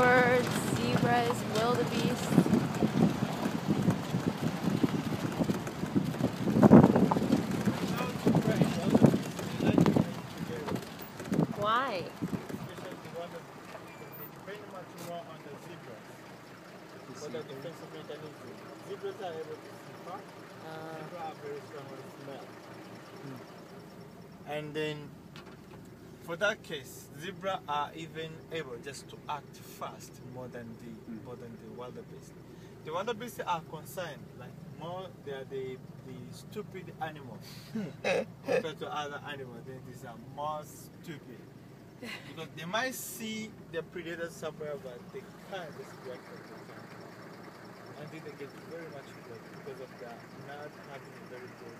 birds, zebras, wildebeests. Why? Especially the one that they depend much more on the zebras for the defensive mechanism. Zebras are able to see far. Zebras are very strong on smell. And then, for that case, zebras are even able just to act fast more than the wildebeest. The wildebeest are concerned, like more they are the stupid animals compared to other animals. These are more stupid because they might see the predator somewhere, but they can't just react at the time. Until they get very much close because of that not having a very good